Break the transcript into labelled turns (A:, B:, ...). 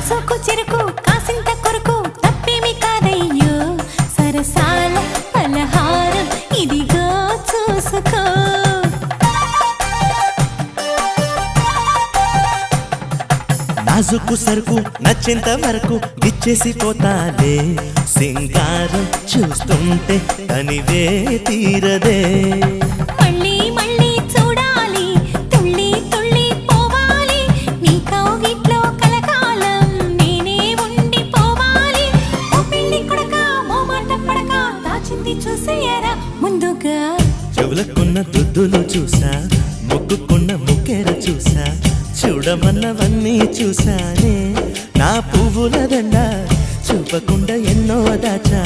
A: సోకు చెరుకు కాసింత కొరకు తప్పేమి కాదయ్యో సరసాల పలహారం ఇదిగో చూసుకో
B: నాజుకు సరుకు నచ్చేంత వరకు ఇచ్చేసి పోతాలే సింగారం చూస్తుంటే తనివే తీరదే
A: మళ్ళీ మళ్ళీ చూడాలి తుళ్ళి తుళ్ళి పోవాలి నీ కౌగిట్లో కలకాలం నేనే ఉండిపోవాలి ఓ పెళ్లి కొడక ఓ మాట పడక దాచింది చూసేయరా ముందుగా
B: చెవులకున్న దుద్దులు చూసా ముక్కుకున్న ముక్కెర చూసా చూడమన్నవన్నీ చూసానే నా పువ్వుల దండ చూపకుండా ఎన్నో దాచా